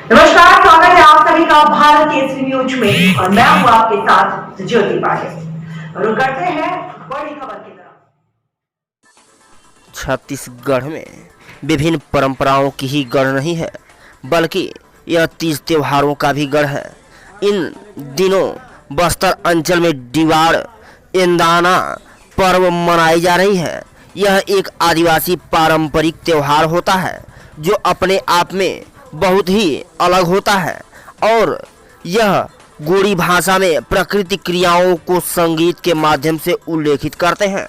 नमस्कार, स्वागत है आप सभी का भारत केसरी न्यूज में और मैं हूं आपके साथ ज्योति पाटिल। रुक करते हैं बड़ी खबर की तरफ। छत्तीसगढ़ में विभिन्न परंपराओं की ही गढ़ नहीं है, बल्कि यह तीज त्योहारों का भी गढ़ है। इन दिनों बस्तर अंचल में डिवाड़ एंदाना पर्व मनाई जा रही है। यह एक आदिवासी पारंपरिक त्योहार होता है जो अपने आप में बहुत ही अलग होता है और यह गोड़ी भाषा में प्राकृतिक क्रियाओं को संगीत के माध्यम से उल्लेखित करते हैं।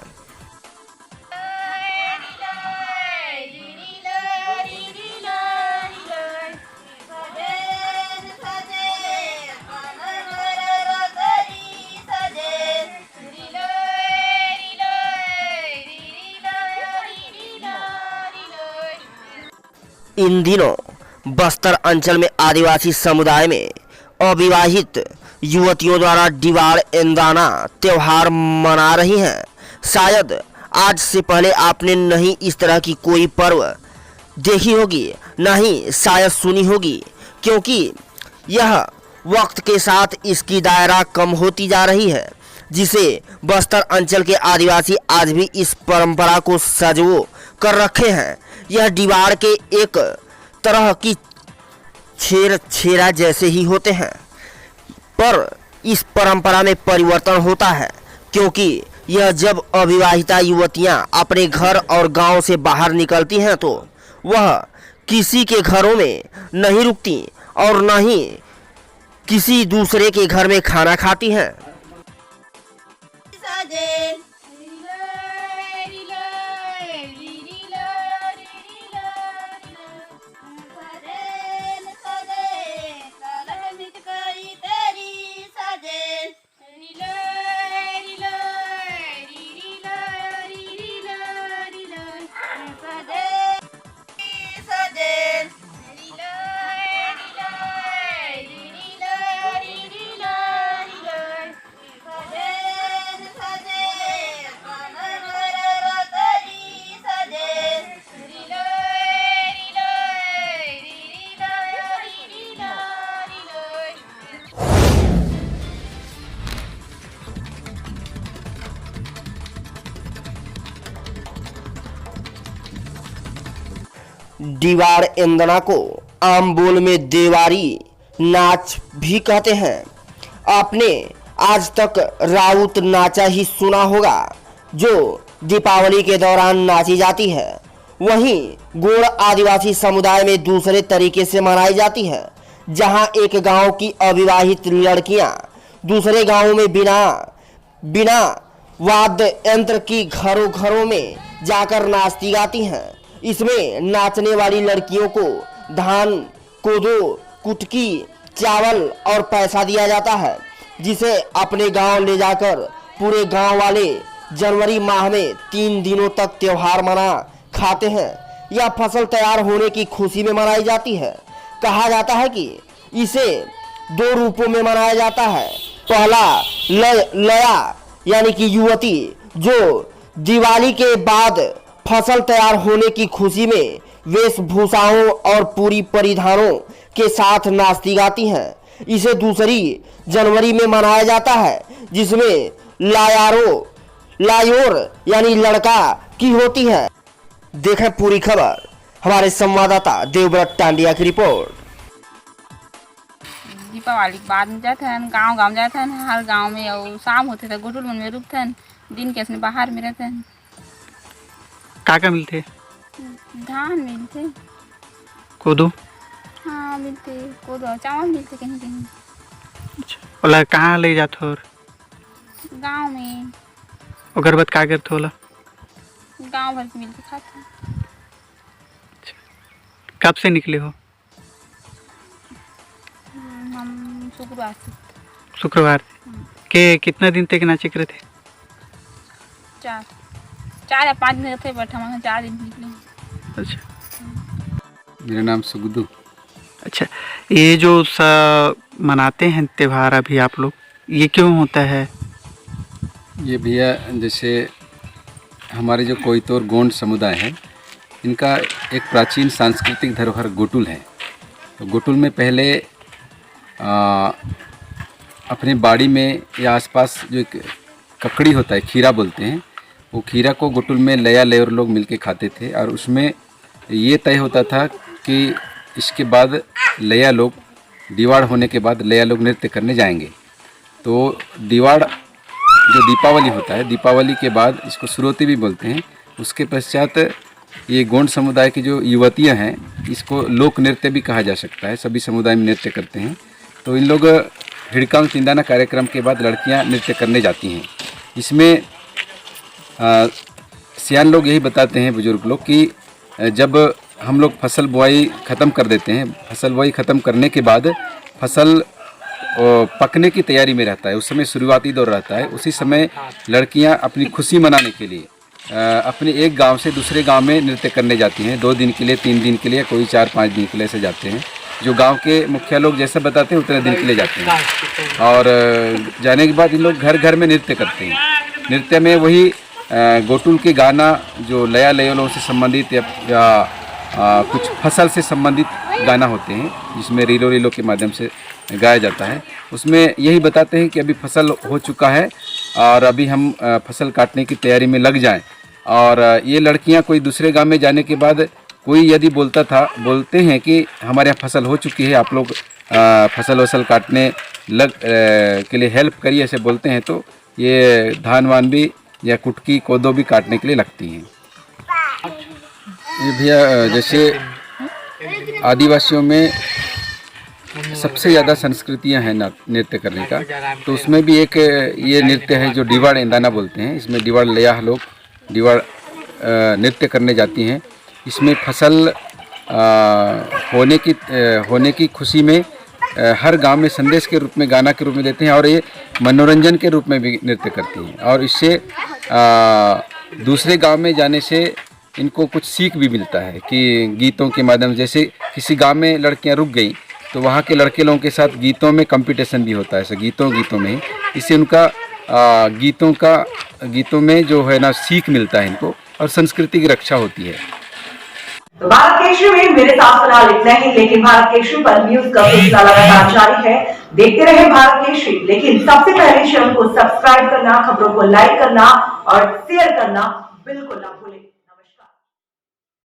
इन दिनों बस्तर अंचल में आदिवासी समुदाय में अविवाहित युवतियों द्वारा डिवाड़ एंदाना त्योहार मना रही हैं। शायद आज से पहले आपने नहीं इस तरह की कोई पर्व देखी होगी, ना ही शायद सुनी होगी, क्योंकि यह वक्त के साथ इसकी दायरा कम होती जा रही है, जिसे बस्तर अंचल के आदिवासी आज भी इस परंपरा को सजो कर रखे हैं। यह डिवाड़ के एक तरह की छेरा जैसे ही होते हैं, पर इस परंपरा में परिवर्तन होता है, क्योंकि यह जब अविवाहिता युवतियां अपने घर और गांव से बाहर निकलती हैं तो वह किसी के घरों में नहीं रुकती और न ही किसी दूसरे के घर में खाना खाती हैं। डिवाड़ एंदना को आम बोल में देवारी नाच भी कहते हैं। आपने आज तक राउत नाचा ही सुना होगा, जो दीपावली के दौरान नाची जाती है। वहीं गोड़ आदिवासी समुदाय में दूसरे तरीके से मनाई जाती है, जहां एक गांव की अविवाहित लड़कियां दूसरे गांव में बिना वाद्य यंत्र की घरों घरों में जाकर नाचती गाती हैं। इसमें नाचने वाली लड़कियों को धान, कोदो, कुटकी, चावल और पैसा दिया जाता है, जिसे अपने गांव ले जाकर पूरे गांव वाले जनवरी माह में 3 दिनों तक त्योहार मना खाते हैं। यह फसल तैयार होने की खुशी में मनाई जाती है। कहा जाता है कि इसे 2 रूपों में मनाया जाता है। पहला लया यानी कि युवती, जो दिवाली के बाद फसल तैयार होने की खुशी में वेशभूषाओं और पूरी परिधानों के साथ नाचती गाती हैं। इसे 2 जनवरी में मनाया जाता है, जिसमें लायोर यानी लड़का की होती है। देखें पूरी खबर हमारे संवाददाता देवव्रत टांडिया की रिपोर्ट। दीपावली के बाद में जाते हैं गांव जाते हैं, हर गांव में और शाम होते थे गुटुल मन में रुकते हैं, दिन के इसमें बाहर में रहते हैं। का मिलते? धान मिलते, कोदो, हाँ मिलते, कोदो चावल मिलते कहीं कहीं। अच्छा, ओला कहाँ ले जाते हो? गांव में। ओकर बाद का करते होला? गांव भर के मिलके खाते। अच्छा, कब से निकले हो? हम शुक्रवार से। शुक्रवार के कितना दिन तक नाचे करे थे? 4 या 5 दिन थे, बट हम 4 दिन निकले। अच्छा, मेरा नाम सुगदू। अच्छा, ये जो मनाते हैं त्योहार अभी आप लोग, ये क्यों होता है? ये भैया जैसे हमारे जो कोयतोर गोंड समुदाय है, इनका एक प्राचीन सांस्कृतिक धरोहर गोटुल है। तो गुटुल में पहले अपने बाड़ी में या आसपास जो एक ककड़ी होता है, खीरा बोलते हैं, वो खीरा को गुटुल में लया लेवर लोग मिलके खाते थे। और उसमें ये तय होता था कि इसके बाद लया लोग, दिवाड़ होने के बाद लया लोग नृत्य करने जाएंगे। तो दिवाड़ जो दीपावली होता है, दीपावली के बाद इसको सुरोती भी बोलते हैं। उसके पश्चात ये गोंड समुदाय की जो युवतियां हैं, इसको लोक नृत्य भी कहा जा सकता है, सभी समुदाय में नृत्य करते हैं। तो इन लोग हिड़कांग तिंदाना कार्यक्रम के बाद लड़कियां नृत्य करने जाती हैं। इसमें सियान लोग यही बताते हैं, बुजुर्ग लोग, कि जब हम लोग फसल बुआई ख़त्म कर देते हैं, फसल बुआई ख़त्म करने के बाद फसल पकने की तैयारी में रहता है, उस समय शुरुआती दौर रहता है। उसी समय लड़कियां अपनी खुशी मनाने के लिए अपने एक गांव से दूसरे गांव में नृत्य करने जाती हैं। 2 दिन के लिए, 3 दिन के लिए, कोई 4-5 दिन के लिए ऐसे जाते हैं। जो गांव के मुखिया लोग जैसे बताते हैं उतने दिन के लिए जाते हैं। और जाने के बाद इन लोग घर घर में नृत्य करते हैं। नृत्य में वही गोटुल के गाना जो लया लयोलों से संबंधित या कुछ फसल से संबंधित गाना होते हैं, जिसमें रीलो रीलो के माध्यम से गाया जाता है। उसमें यही बताते हैं कि अभी फसल हो चुका है और अभी हम फसल काटने की तैयारी में लग जाएं। और ये लड़कियां कोई दूसरे गांव में जाने के बाद कोई यदि बोलते हैं कि हमारे यहाँ फसल हो चुकी है, आप लोग फसल वसल काटने के लिए हेल्प करिए, ऐसे बोलते हैं, तो ये धान वान भी या कुटकी कोदो भी काटने के लिए लगती हैं। ये भैया जैसे आदिवासियों में सबसे ज़्यादा संस्कृतियां हैं नृत्य करने का, तो उसमें भी एक ये नृत्य है जो दिवाड़ इंदाना बोलते हैं। इसमें दिवाड़ लया लोग दिवाड़ नृत्य करने जाती हैं। इसमें फसल होने की खुशी में हर गांव में संदेश के रूप में, गाना के रूप में देते हैं, और ये मनोरंजन के रूप में भी नृत्य करती हैं। और इससे दूसरे गांव में जाने से इनको कुछ सीख भी मिलता है कि गीतों के माध्यम से, जैसे किसी गांव में लड़कियां रुक गई तो वहाँ के लड़के लोगों के साथ गीतों में कंपटीशन भी होता है, ऐसे गीतों में। इससे उनका गीतों में जो है ना सीख मिलता है इनको, और संस्कृति की रक्षा होती है। तो भारत केसरी में मेरे साथ फिलहाल इतना ही, लेकिन भारत केसरी पर न्यूज का सिलसिला लगातार जारी है। देखते रहे भारत केसरी, लेकिन सबसे पहले चैनल को सब्सक्राइब करना, खबरों को लाइक करना और शेयर करना बिल्कुल ना भूलें।